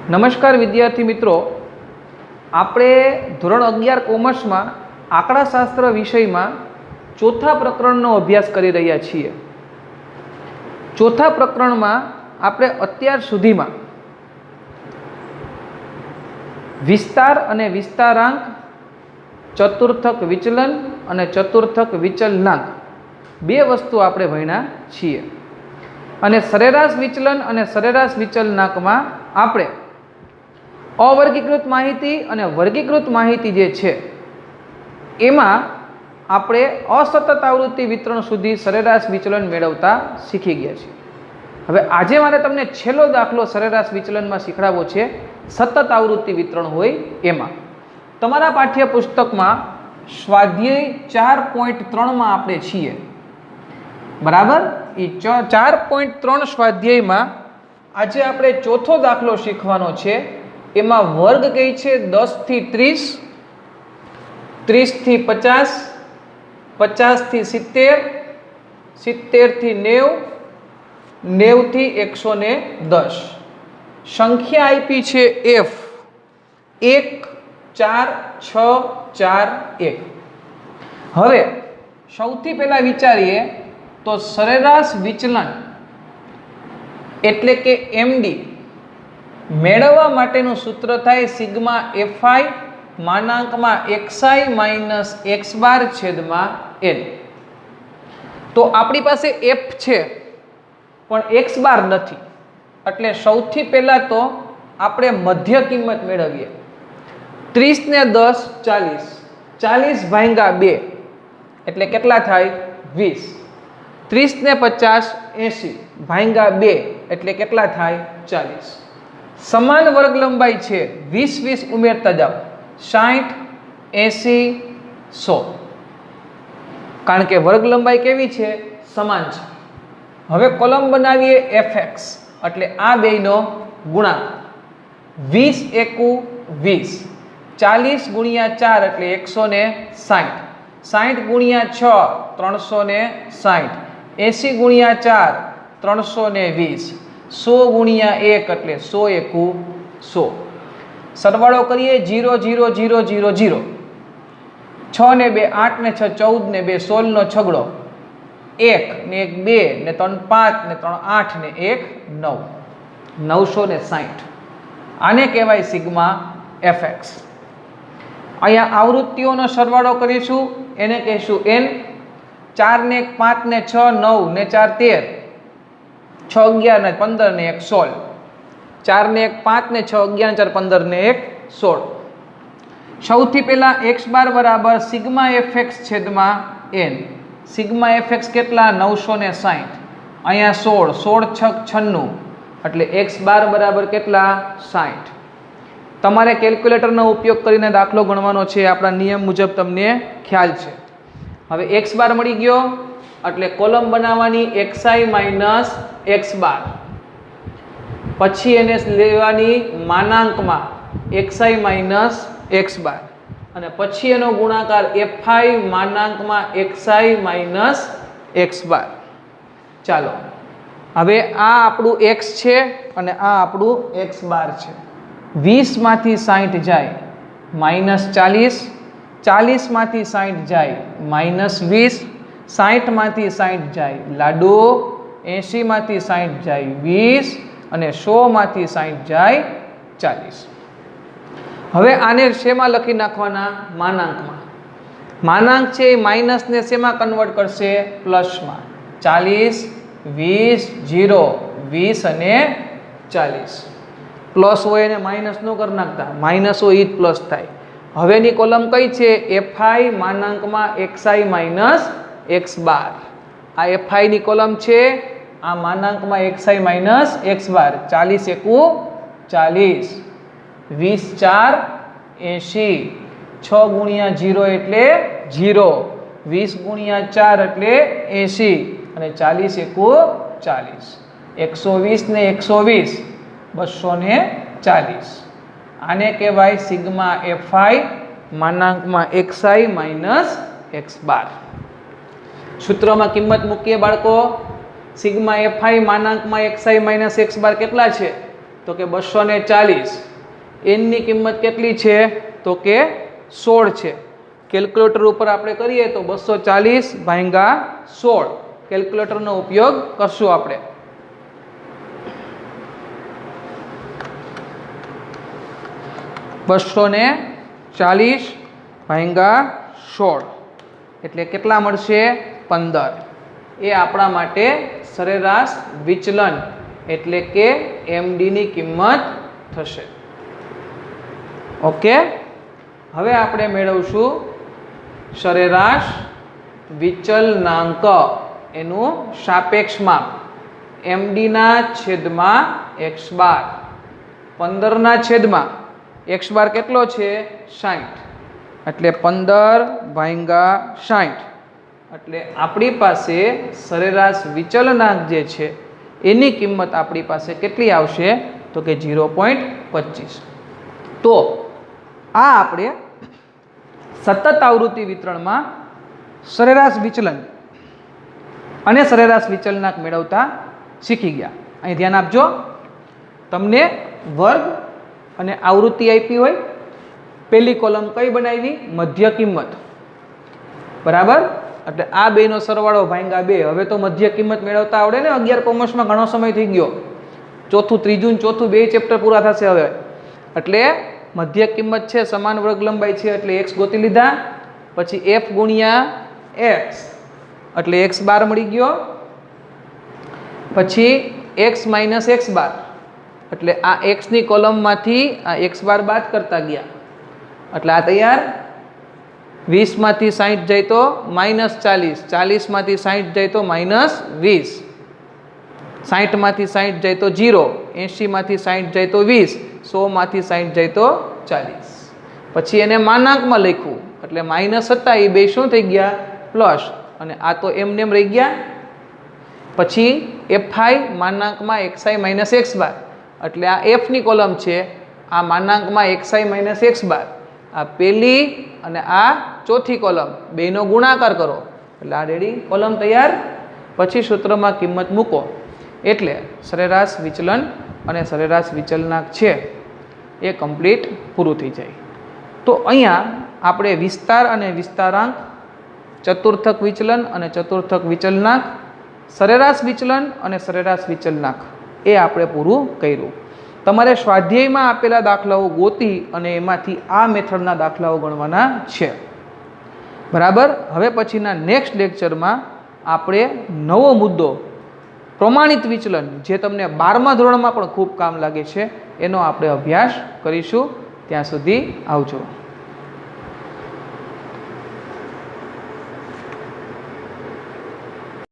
નમસ્કાર વિદ્યાર્થી મિત્રો, આપણે ધોરણ 11 કોમર્સમાં આંકડાશાસ્ત્ર વિષયમાં ચોથા પ્રકરણનો અભ્યાસ કરી રહ્યા છીએ. ચોથા પ્રકરણમાં આપણે અત્યાર સુધીમાં વિસ્તાર અને વિસ્તારાંક, ચતુર્થક વિચલન અને ચતુર્થક વિચલનાંક બે વસ્તુ આપણે ભણ્યા છીએ. અને સરેરાશ વિચલન અને સરેરાશ વિચલનાંકમાં આપણે અવર્ગીકૃત માહિતી અને વર્ગીકૃત માહિતી જે છે એમાં આપણે અસતત આવૃત્તિ વિતરણ સુધી સરેરાશ વિચલન મેળવતા શીખી ગયા છીએ. હવે આજે મારે તમને છેલ્લો દાખલો સરેરાશ વિચલનમાં શીખડાવવો છે. સતત આવૃત્તિ વિતરણ હોય એમાં તમારા પાઠ્યપુસ્તકમાં સ્વાધ્યાય 4.3માં આપણે છીએ, બરાબર. એ 4.3 સ્વાધ્યાયમાં આજે આપણે ચોથો દાખલો શીખવાનો છે. એમાં વર્ગ કઈ છે 10 થી 30, 30 થી 50, 50 થી 70, 70 થી 90, 90 થી 110. સંખ્યા આપી છે F 1 4 6 4 1. હવે સૌથી પહેલા વિચારીએ તો સરેરાશ વિચલન એટલે કે MD મેળવવા માટેનું સૂત્ર થાય sigma FI માનાંકમાં XI minus X બાર છેદમાં L. તો આપણી પાસે F છે પણ X બાર નથી, એટલે સૌથી પહેલા તો આપણે મધ્ય કિંમત મેળવીએ. 30 ને 10 40, 40 ભાગ્યા 2 એટલે કેટલા થાય 20. 30 ને 50 80 ભાગ્યા 2 એટલે કેટલા થાય 40. સમાન વર્ગ લંબાઈ છે, 20 20 ઉમેરતા જાઓ, 60 80 100. કારણ કે વર્ગ લંબાઈ કેવી છે, સમાન છે. હવે કોલમ બનાવીએ fx એટલે આ બેયનો ગુણાકાર. 20 એકુ 20, 40 ગુણ્યા 4 એટલે 160, 60 ગુણ્યા 6 360, 80 ગુણ્યા 4 320, 100 ગુણ્યા 1 એટલે 100 એકુ 100. સરવાળો કરીએ 0 0 0 0 0. 6 ને 2 8 ને 6 14 ને 2 16 નો છગડો, 1 ને 1 2 ને 3 5 ને 3 8 ને 1 9, 960. આને કહેવાય સિગ્મા fx. અહીંયા આવૃત્તિઓનો સરવાળો કરીશું, એને કહીશું n. 4 ને 1 5 ને 6 9 ને 4 13, 6 11 ને 15 ને 1 16, 4 ને 1 5 ને 6 11 4 15 ને 1 16. સૌથી પહેલા x બાર બરાબર સિગ્મા fx છેદમાં n. સિગ્મા fx કેટલા 960, અહીંયા 16, 16 6 96 એટલે x બાર બરાબર કેટલા 60. તમારે કેલ્ક્યુલેટરનો ઉપયોગ કરીને દાખલો ગણવાનો છે, આપણા નિયમ મુજબ તમને ખ્યાલ છે. હવે x બાર મળી ગયો એટલે કોલમ બનાવવાની xi માઇનસ x બાર, પછી એને લેવાની માનાંકમાં xi માઇનસ x બાર, અને પછી એનો ગુણાકાર fi માનાંકમાં xi માઇનસ x બાર. ચાલો હવે આ આપણું x છે અને આ આપણું x બાર છે. 20 માંથી 60 જાય માઇનસ 40, 40 માંથી 60 જાય માઇનસ 20, 60 માંથી 60 જાય લાડુ, 80 માંથી 60 જાય 20 અને 100 માંથી 60 જાય 40. હવે આને શેમાં લખી નાખવાના, માનાંકમાં. માનાંક છે એ માઇનસ ને શેમાં કન્વર્ટ કરશે, પ્લસમાં. 40 20 0 20 અને 40. પ્લસ હોય એને માઇનસ ન કરી નાખતા, માઇનસ હોય એ જ પ્લસ થાય. હવેની કોલમ કઈ છે, fi માનાંકમાં xi માઇનસ x બાર. આ fi ની કોલમ છે, આ માનાંકમાં xi માઇનસ x બાર. 40 એકુ 40, 20 4 80, 6 ગુણ્યા 0 એટલે 0, 20 ગુણ્યા 4 એટલે 80 અને 40 એકુ 40. 120 ને 120 240. આને કહેવાય sigma fi માનાંકમાં xi minus x બાર. સૂત્રમાં કિંમત મૂકીએ બાળકો. Sigma fi માનાંકમાં xi minus x બાર કેટલા છે, તો કે 240. એનની કિંમત કેટલી છે તો કે 16 છે. કેલ્ક્યુલેટર ઉપર આપણે કરીએ તો 240 ભાગ્યા 16 કેલ્ક્યુલેટરનો ઉપયોગ કરશું આપણે. $240 ભાગ્યા 16 એટલે કેટલા મળશે 15. એ આપણા માટે સરેરાશ વિચલન એટલે કે એમડી ની કિંમત થશે. ઓકે, હવે આપણે મેળવશું સરેરાશ વિચલનાંક એનું સાપેક્ષ માપ એમડી ના છેદમાં x બાર. 15 ના છેદમાં x બાર કેટલો છે 60 એટલે 15 ભાગ્યા 60 એટલે આપણી પાસે સરેરાશ વિચલનાંક જે છે એની કિંમત આપણી પાસે કેટલી આવશે તો કે 0.25. તો આ આપણે સતત આવૃત્તિ વિતરણમાં સરેરાશ વિચલન અને સરેરાશ વિચલનાંક મેળવતા શીખી ગયા. અહીં ધ્યાન આપજો, તમને વર્ગ અને આવૃત્તિ આપી હોય, પહેલી કોલમ કઈ બનાવી મધ્ય કિંમત, બરાબર. એટલે આ બેનો સરવાળો ભાગ્યા 2. હવે તો મધ્ય કિંમત મેળવતા આવડે ને. 11 કોમર્સમાં ઘણો સમય થઈ ગયો. ચોથું, ત્રીજું, ચોથું 2 ચેપ્ટર પૂરા થશે હવે. એટલે મધ્ય કિંમત છે, સમાન વર્ગ લંબાઈ છે એટલે x ગોતી લીધા. પછી f ગુણ્યા x એટલે x બાર મળી ગયો. પછી x માઇનસ x બાર એટલે આ x ની કોલમમાંથી આ x બાર બાદ કરતા ગયા એટલે આ તૈયાર. 20 માંથી 60 જાય તો -40, 40 માંથી 60 જાય તો -20, 60 માંથી 60 જાય તો 0, 80 માંથી 60 જાય તો 20, 100 માંથી 60 જાય તો 40. પછી એને માનાંકમાં લખ્યું એટલે માઇનસ હતા એ બે શું થઈ ગયા પ્લસ, અને આ તો એમને એમ રહી ગયા. પછી fi માનાંકમાં xi માઇનસ x બાર એટલે આ f ની કોલમ છે, આ માનાંકમાં xi માઇનસ x બાર, આ પહેલી અને આ ચોથી કોલમ બેનો ગુણાકાર કરો એટલે આ રેડી કોલમ તૈયાર. પછી સૂત્રમાં કિંમત મૂકો એટલે સરેરાશ વિચલન અને સરેરાશ વિચલનાંક છે એ કમ્પ્લીટ પૂરું થઈ જાય. તો અહીંયા આપણે વિસ્તાર અને વિસ્તારાંક, ચતુર્થક વિચલન અને ચતુર્થક વિચલનાંક, સરેરાશ વિચલન અને સરેરાશ વિચલનાંક એ આપણે પૂરું કર્યું. તમારે સ્વાધ્યાયમાં આપેલા દાખલાઓ ગોતી અને એમાંથી આ મેથડના દાખલાઓ ગણવાના છે, બરાબર. હવે પછીના નેક્સ્ટ લેક્ચરમાં આપણે નવો મુદ્દો પ્રમાણિત વિચલન, જે તમને 12મા ધોરણમાં પણ ખૂબ કામ લાગે છે, એનો આપણે અભ્યાસ કરીશું. ત્યાં સુધી આવજો.